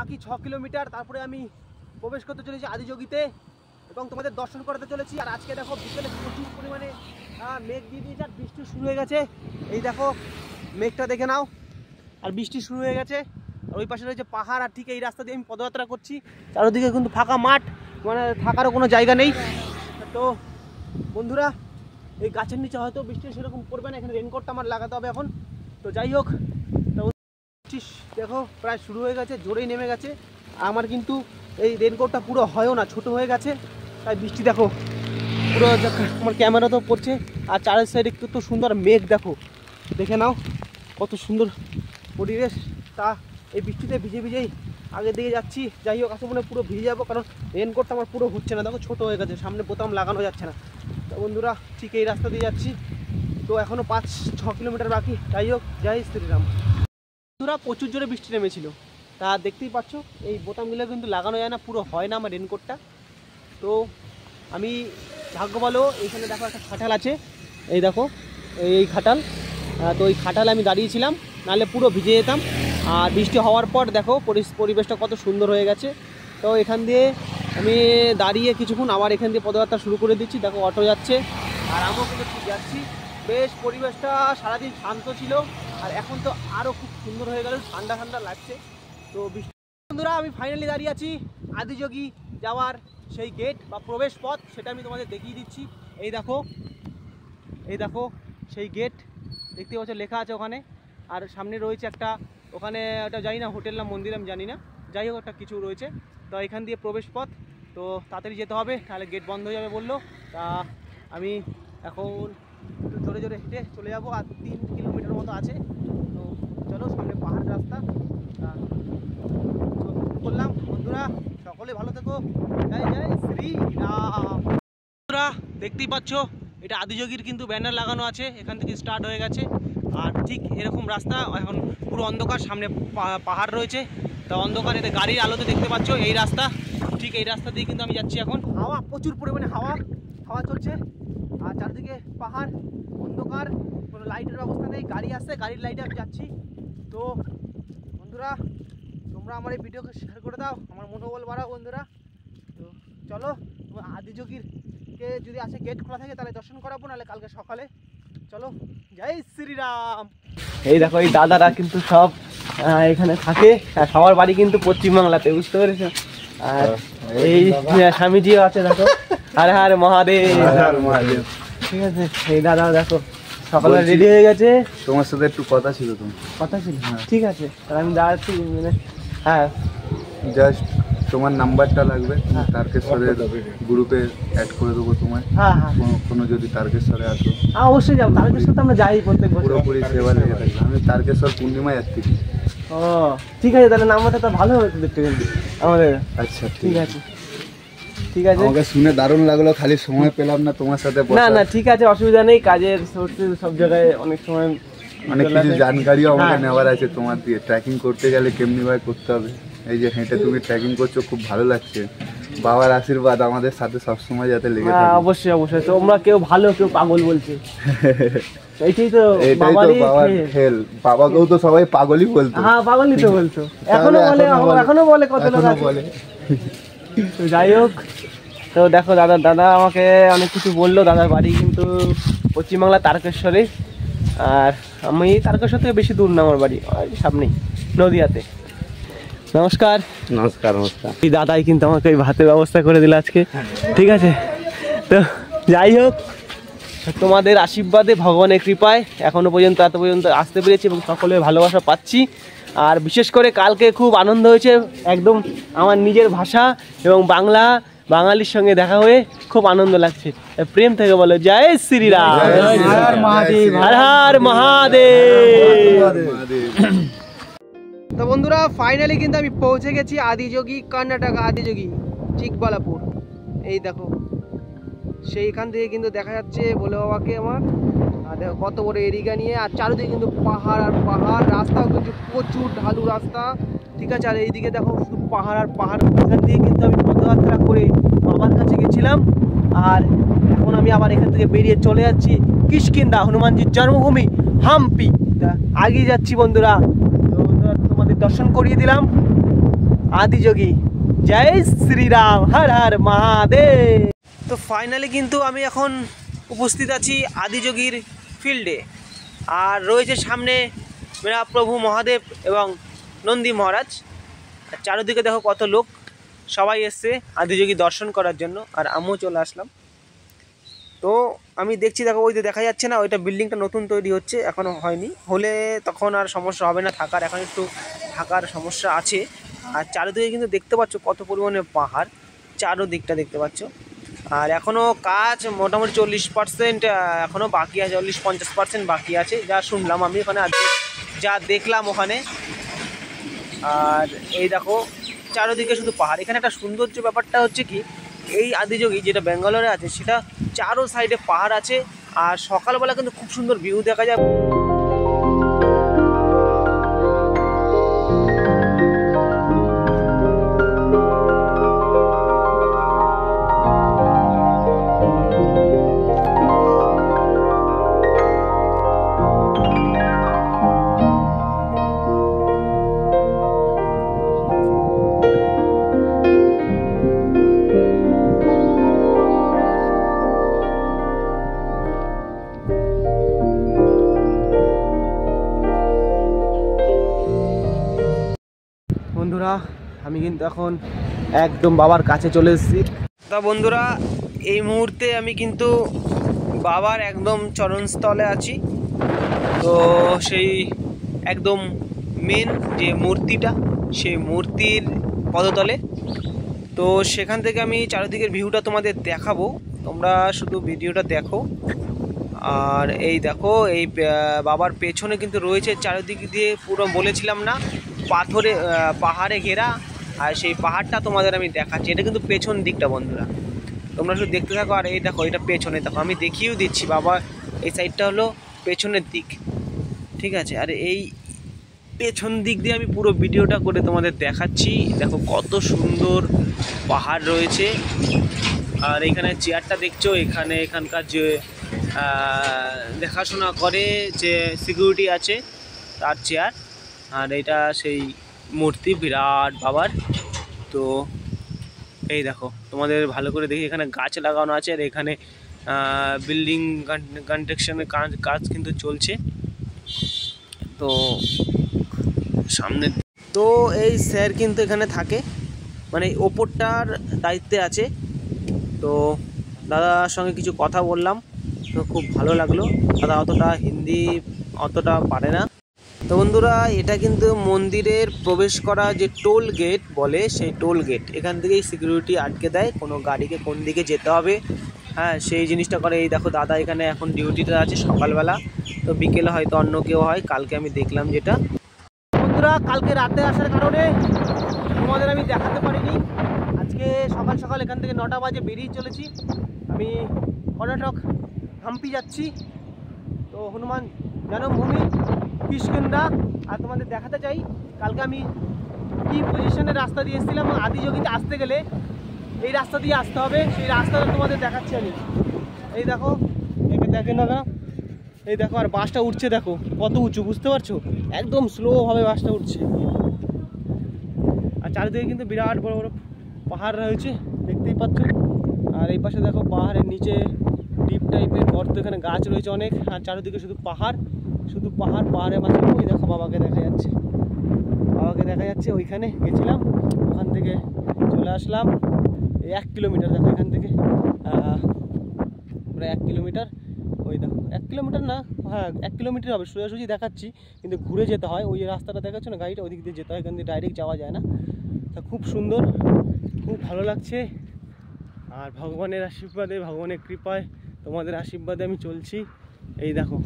বাকি 6 কিলোমিটার, তারপরে আমি প্রবেশ করতে চলেছি আদিযোগীতে এবং তোমাদের দর্শন করাতে চলেছি। আর আজকে দেখো বিকেলে প্রচুর পরিমাণে মেঘ দিয়ে দিয়েছে আর বৃষ্টি শুরু হয়ে গেছে। এই দেখো মেঘটা দেখে নাও, আর বৃষ্টি শুরু হয়ে গেছে। আর ওই পাশে রয়েছে পাহাড়, আর ঠিক এই রাস্তা দিয়ে আমি পদযাত্রা করছি। চারদিকে কিন্তু ফাঁকা মাঠ, মানে থাকারও কোনো জায়গা নেই। তো বন্ধুরা, এই গাছের নিচে হয়তো বৃষ্টি সেরকম পড়বে না, এখানে রেনকোটটা আমার লাগাতে হবে এখন। তো যাই হোক, তো দেখো প্রায় শুরু হয়ে গেছে, জোরেই নেমে গেছে। আমার কিন্তু এই রেনকোটটা পুরো হয়ও না, ছোট হয়ে গেছে, তাই বৃষ্টি দেখো পুরো আমার ক্যামেরা তো পড়ছে। আর চারের সাইডে কত সুন্দর মেঘ দেখো, দেখে নাও কত সুন্দর পরিবেশ। তা এই বৃষ্টিতে ভিজে ভিজেই আগের দিকে যাচ্ছি। যাই হোক, আসলে মনে পুরো ভিজে যাবো, কারণ রেনকোটটা আমার পুরো হচ্ছে না, দেখো ছোটো হয়ে গেছে, সামনে বোতাম লাগানো যাচ্ছে না। তো বন্ধুরা, ঠিক এই রাস্তা দিয়ে যাচ্ছি। তো এখনও 5-6 কিলোমিটার বাকি। যাই হোক, জয় শ্রীরাম। বন্ধুরা, প্রচুর জোরে বৃষ্টি নেমেছিল, তা দেখতেই পাচ্ছ এই বোতামগুলো কিন্তু লাগানো যায় না, পুরো হয় না আমার রেনকোটটা। তো আমি ভাগ্য ভালো, এইখানে দেখো একটা খাটাল আছে, এই দেখো এই খাটাল। তো এই খাটালে আমি দাঁড়িয়েছিলাম, নাহলে পুরো ভিজে যেতাম। আর বৃষ্টি হওয়ার পর দেখো পরিবেশটা কত সুন্দর হয়ে গেছে। তো এখান দিয়ে আমি দাঁড়িয়ে কিছুক্ষণ আবার এখান দিয়ে পদযাত্রা শুরু করে দিচ্ছি। দেখো অটো যাচ্ছে, আর আমিও কিন্তু ঠিক যাচ্ছি। বেশ পরিবেশটা সারাদিন শান্ত ছিল, আর এখন তো আরও খুব সুন্দর হয়ে গেল, ঠান্ডা ঠান্ডা লাগছে। তো বন্ধুরা, আমি ফাইনালি দাঁড়িয়ে আছি আদিযোগী যাওয়ার সেই গেট বা প্রবেশ পথ, সেটা আমি তোমাদের দেখিয়ে দিচ্ছি। এই দেখো, এই দেখো সেই গেট, দেখতে পাচ্ছ লেখা আছে ওখানে। আর সামনে রয়েছে একটা, ওখানে ওটা জানি না হোটেল না মন্দির আমি জানি না, যাই হোক একটা কিছু রয়েছে। তো এখান দিয়ে প্রবেশ পথ, তো তাড়াতাড়ি যেতে হবে, তাহলে গেট বন্ধ হয়ে যাবে বললো। তা আমি এখন একটু জোরে জোরে হেঁটে চলে যাবো, আর 3 কিলোমিটার মতো আছে। তো চলো, সামনে পাহাড় রাস্তা। তা করলাম বন্ধুরা, সকলে ভালো থেকো, জয় জয় শ্রীরাম। বন্ধুরা, দেখতেই পাচ্ছ এটা আদিযোগীর কিন্তু ব্যানার লাগানো আছে, এখান থেকে স্টার্ট হয়ে গেছে। আর ঠিক এরকম রাস্তা, এখন পুরো অন্ধকার, সামনে পাহাড় রয়েছে। তা অন্ধকার, এটা গাড়ির আলোতে দেখতে পাচ্ছ এই রাস্তা, ঠিক এই রাস্তা দিয়ে কিন্তু আমি যাচ্ছি এখন। হাওয়া, প্রচুর পরিমাণে হাওয়া চলছে, আর চারদিকে পাহাড়, অন্ধকার, কোনো লাইটের ব্যবস্থা নেই। গাড়ি আসছে, গাড়ির লাইটে আমি যাচ্ছি। তো বন্ধুরা, তোমরা আমার এই ভিডিওকে শেয়ার করে দাও, আমার মনোবল বাড়াও বন্ধুরা। তো চলো, আদিযোগীরকে যদি আসে গেট খোলা থাকে তাহলে দর্শন করাবো, নাহলে কালকে সকালে। চলো, জয় শ্রীরাম। এই দেখো এই দাদারা কিন্তু সব এখানে থাকে, আর সবার বাড়ি কিন্তু পশ্চিমবাংলাতে, বুঝতে পেরেছো। আর এই স্বামীজিও আছে দেখো, হর হর মহাদেব। ঠিক আছে, এই দাদা দেখো সকালে রেডি হয়ে গেছে। তোমার সাথে একটু কথা ছিল, কথা ছিল, ঠিক আছে আমি দাঁড়াচ্ছি। হ্যাঁ, জাস্ট তোমার নাম্বারটা লাগবে, তারকেশ্বরের গ্রুপে অ্যাড করে দেবো তোমায়। হ্যাঁ হ্যাঁ, কোনো যদি তারকেশ্বরে আসো। অবশ্যই যাবো, তারকেশ্বর তো আমরা যাই প্রত্যেক বছর, পুরোপুরি সেবা লেগে থাকবে। আমি তারকেশ্বর পূর্ণিমায় যাচ্ছি। ও ঠিক আছে, তাহলে নাম্বারটা তো ভালো হয়েছে দেখতে কিন্তু আমাদের। আচ্ছা ঠিক আছে, ঠিক আছে। আমাকে শুনে দারুণ লাগলো, খালি সময় পেলাম না তোমার সাথে। না না, ঠিক আছে, অসুবিধা নেই, কাজের সোর্সে সব জায়গায় অনেক সময় অনেক কিছু জানকারিও আমাকে নেওয়ার আছে তোমার দিয়ে। ট্রেকিং করতে গেলে কেমনি ভাবে করতে হবে, এই যে হেঁটে তুমি ট্রেকিং করছো, খুব ভালো লাগছে। বাবার আশীর্বাদ আমাদের সাথে সবসময় যাতে লেগে থাকে। অবশ্যই অবশ্যই, তোমরা কেউ ভালো কেউ পাগল বলছে, এইটাই তো বাবার খেল। বাবাকেও তো সবাই পাগলই বলতো। হ্যাঁ, পাগলই তো বলতো, এখনো বলে কত লোক বলে। যাই হোক, তো দেখো দাদা আমাকে অনেক কিছু বললো। দাদার বাড়ি কিন্তু পশ্চিমবাংলা তারকেশ্বরে, আর আমি তারকেশ্বর থেকে বেশি দূর না, আমার বাড়ি সামনেই নদিয়াতে। নমস্কার। নমস্কার। নমস্কার। এই দাদাই কিন্তু আমাকে ওই ভাতের ব্যবস্থা করে দিল আজকে, ঠিক আছে। তো যাই হোক, তোমাদের আশীর্বাদে, ভগবানের কৃপায় এখনো পর্যন্ত এত পর্যন্ত আসতে পেরেছি এবং সকলের ভালোবাসা পাচ্ছি। আর বিশেষ করে কালকে খুব আনন্দ হয়েছে, একদম আমার নিজের ভাষা এবং বাঙালির সঙ্গে দেখা হয়ে খুব আনন্দ লাগছে। প্রেম থেকে বলো জয় শ্রীরাম, হর হর মহাদেব। তো বন্ধুরা, ফাইনালি কিন্তু আমি পৌঁছে গেছি আদিযোগী, কর্ণাটকা আদিযোগী চিকবালাপুর। এই দেখো, সেইখান থেকে কিন্তু দেখা যাচ্ছে ভোলে বাবাকে আমার। আর দেখো কত বড় এরিয়া নিয়ে, আর চারিদিকে কিন্তু পাহাড় আর পাহাড়, রাস্তাও কিন্তু প্রচুর ঢালু রাস্তা, ঠিক আছে। আর এইদিকে দেখো শুধু পাহাড় আর পাহাড়। এখান দিয়ে কিন্তু আমি পদযাত্রা করে বাবার কাছে গেছিলাম, আর এখন আমি আবার এখান থেকে বেরিয়ে চলে যাচ্ছি কিষ্কিন্ধা, হনুমানজির জন্মভূমি হাম্পি। আগিয়ে যাচ্ছি বন্ধুরা, তোমাদের দর্শন করিয়ে দিলাম। আদিযোগী। জয় শ্রীরাম, হর হর মহাদেব। তো ফাইনালি কিন্তু আমি এখন উপস্থিত আছি আদিযোগীর ফিল্ডে, আর রয়েছে সামনে মেরা প্রভু মহাদেব এবং নন্দী মহারাজ। আর চারিদিকে দেখো কত লোক, সবাই এসছে আদিযোগী দর্শন করার জন্য, আর আমিও চলে আসলাম। তো আমি দেখছি, দেখো ওই যে দেখা যাচ্ছে না, ওইটা বিল্ডিংটা নতুন তৈরি হচ্ছে, এখনও হয়নি। হলে তখন আর সমস্যা হবে না থাকার, এখন একটু থাকার সমস্যা আছে। আর চারিদিকে কিন্তু দেখতে পাচ্ছ কত পরিমাণে পাহাড়, চারোদিকটা দেখতে পাচ্ছ। আর এখনও কাজ মোটামুটি 40% এখনও বাকি আছে, 40-50% বাকি আছে, যা শুনলাম আমি ওখানে, যা দেখলাম ওখানে। আর এই দেখো চারোদিকে শুধু পাহাড়। এখানে একটা সৌন্দর্য ব্যাপারটা হচ্ছে কি, এই আদিযোগী যেটা ব্যাঙ্গালোরে আছে, সেটা চারো সাইডে পাহাড় আছে, আর সকালবেলা কিন্তু খুব সুন্দর ভিউ দেখা যায়। বন্ধুরা আমি কিন্তু এখন একদম বাবার কাছে চলে এসেছি। তা বন্ধুরা এই মুহূর্তে আমি কিন্তু বাবার একদম চরণস্থলে আছি। তো সেই একদম মেন যে মূর্তিটা, সেই মূর্তির পদতলে। তো সেখান থেকে আমি চারিদিকের ভিউটা তোমাদের দেখাবো, তোমরা শুধু ভিডিওটা দেখো। আর এই দেখো এই বাবার পেছনে কিন্তু রয়েছে চারিদিক দিয়ে পুরো, বলেছিলাম না, পাহাড়ে ঘেরা। আর সেই পাহাড়টা তোমাদের আমি দেখাচ্ছি, এটা কিন্তু পেছন দিকটা বন্ধুরা, তোমরা শুধু দেখতে থাকো। আর এই দেখো এটা পেছনে, দেখো আমি দেখিয়েও দিচ্ছি, বাবা এই সাইডটা হলো পেছনের দিক, ঠিক আছে। আর এই পেছন দিক দিয়ে আমি পুরো ভিডিওটা করে তোমাদের দেখাচ্ছি। দেখো কত সুন্দর পাহাড় রয়েছে। আর এখানে চেয়ারটা দেখছো, এখানকার যে দেখাশোনা করে যে সিকিউরিটি আছে তার চেয়ার। আর এটা সেই মূর্তি বিরাট বাবার। তো এই দেখো তোমাদের ভালো করে দেখি, এখানে গাছ লাগানো আছে, আর এখানে বিল্ডিং কনস্ট্রাকশনের কাজ কিন্তু চলছে। তো সামনে তো এই স্যার কিন্তু এখানে থাকে, মানে ওপরটার দায়িত্বে আছে। তো দাদার সঙ্গে কিছু কথা বললাম, তো খুব ভালো লাগলো। দাদা অতটা হিন্দি অতটা পারে না। তো বন্ধুরা এটা কিন্তু মন্দিরের প্রবেশ করা যে টোল গেট বলে, সেই টোল গেট, এখান থেকেই সিকিউরিটি আটকে দেয় কোনো গাড়িকে কোন দিকে যেতে হবে। হ্যাঁ সেই জিনিসটা করে। এই দেখো দাদা এখানে এখন ডিউটিতে আছে সকালবেলা, তো বিকেলে হয়তো অন্য কেউ হয়, কালকে আমি দেখলাম যেটা। বন্ধুরা কালকে রাতে আসার কারণে তোমাদের আমি দেখাতে পারিনি। আজকে সকাল সকাল এখান থেকে 9টা বাজে বেরিয়ে চলেছি। আমি কর্ণাটক হাম্পি যাচ্ছি, তো হনুমান জন্মভূমি কিষ্কিন্ধা। আর তোমাদের দেখাতে চাই কালকে আমি কী পজিশনের রাস্তা দিয়ে এসেছিলাম। আদিযোগীতে আসতে গেলে এই রাস্তা দিয়ে আসতে হবে, সেই রাস্তাটা তোমাদের দেখাচ্ছি আমি। এই দেখো দেখেন দাদা, এই দেখো, আর বাসটা উঠছে দেখো কত উঁচু, বুঝতে পারছো, একদম স্লোভাবে বাসটা উঠছে। আর চারিদিকে কিন্তু বিরাট বড় বড় পাহাড় রয়েছে, দেখতেই পাচ্ছ। আর এই পাশে দেখো পাহাড়ের নিচে ডিপ টাইপের গর্ত, এখানে গাছ রয়েছে অনেক। আর চারিদিকে শুধু পাহাড়, শুধু পাহাড়, পাহাড়ের মাঝে ওই দেখো বাবাকে দেখা যাচ্ছে, বাবাকে দেখা যাচ্ছে। ওইখানে গেছিলাম, ওখান থেকে চলে আসলাম। 1 কিলোমিটার দেখো এখান থেকে, প্রায় 1 কিলোমিটার। ওই দেখো 1 কিলোমিটার না, হ্যাঁ 1 কিলোমিটার হবে, সোজাসুজি দেখাচ্ছি, কিন্তু ঘুরে যেতে হয়। ওই রাস্তাটা দেখাচ্ছ না গাড়িটা, ওই দিক দিয়ে যেতে হয়, এখান দিয়ে ডাইরেক্ট যাওয়া যায় না। তা খুব সুন্দর, খুব ভালো লাগছে। আর ভগবানের আশীর্বাদে, ভগবানের কৃপায়, তোমাদের আশীর্বাদে আমি চলছি। এই দেখো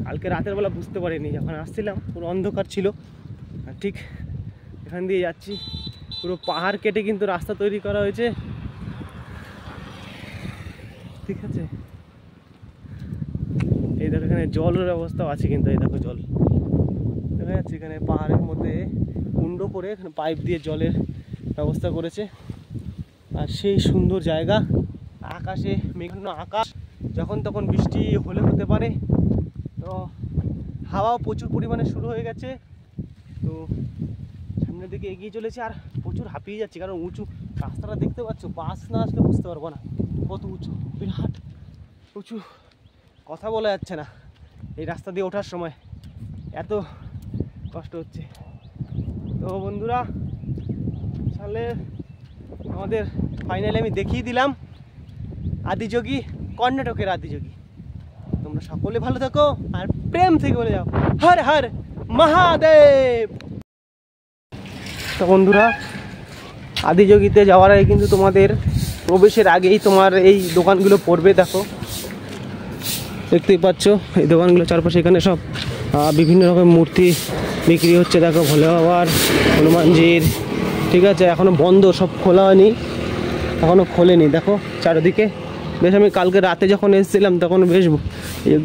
কালকে রাতের বেলা বুঝতে পারিনি, যখন আসছিলাম পুরো অন্ধকার ছিল। আর ঠিক এখান দিয়ে যাচ্ছি, পুরো পাহাড় কেটে কিন্তু রাস্তা তৈরি করা হয়েছে, ঠিক আছে। এই দেখো এখানে জলের ব্যবস্থাও আছে কিন্তু, এই দেখো জল দেখা যাচ্ছে। এখানে পাহাড়ের মধ্যে কুণ্ড করে এখানে পাইপ দিয়ে জলের ব্যবস্থা করেছে। আর সেই সুন্দর জায়গা, আকাশে মেঘাচ্ছন্ন আকাশ, যখন তখন বৃষ্টি হতে পারে। তো হাওয়াও প্রচুর পরিমাণে শুরু হয়ে গেছে। তো সামনের দিকে এগিয়ে চলেছে। আর প্রচুর হাঁপিয়ে যাচ্ছি, কারণ উঁচু রাস্তাটা দেখতে পাচ্ছ, বাস না আসলে বুঝতে পারবো না কত উঁচু, বিরাট উঁচু, কথা বলা যাচ্ছে না এই রাস্তা দিয়ে ওঠার সময়, এত কষ্ট হচ্ছে। তো বন্ধুরা তাহলে আমাদের ফাইনালি আমি দেখিয়ে দিলাম আদিযোগী, কর্ণাটকের আদিযোগী। তোমরা সকলে ভালো থাকো আর প্রেম থেকে বলে যাও হর হর মহাদেব। তো বন্ধুরা আদিযোগীতে যাওয়ার আগে কিন্তু তোমাদের প্রবেশের আগেই তোমার এই দোকানগুলো পড়বে, দেখো দেখতেই পাচ্ছ এই দোকানগুলো চারপাশে, এখানে সব বিভিন্ন রকম মূর্তি বিক্রি হচ্ছে, দেখো ভোলে বাবার, হনুমানজির, ঠিক আছে, এখনও বন্ধ, সব খোলা হয়নি, এখনও খোলেনি। দেখো চারিদিকে বেশ, আমি কালকে রাতে যখন এসেছিলাম তখন বেশ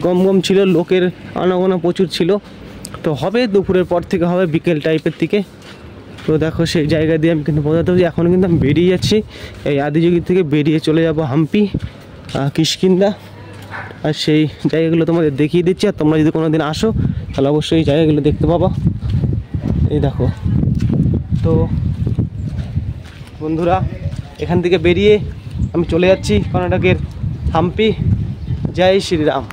গম গম ছিল, লোকের আনাগোনা প্রচুর ছিল। তো হবে দুপুরের পর থেকে হবে, বিকেল টাইপের দিকে। তো দেখো সেই জায়গা দিয়ে আমি কিন্তু বোঝাতে হচ্ছি, এখন কিন্তু আমি বেরিয়ে যাচ্ছি এই আদিযোগী থেকে, বেরিয়ে চলে যাব হাম্পি, কিষ্কিন্ধা, আর সেই জায়গাগুলো তোমাদের দেখিয়ে দিচ্ছি। আর তোমরা যদি কোনো দিন আসো তাহলে অবশ্যই এই জায়গাগুলো দেখতে পাবা। এই দেখো, তো বন্ধুরা এখান থেকে বেরিয়ে আমি চলে যাচ্ছি কর্ণাটকের হাম্পি। জয় শ্রীরাম।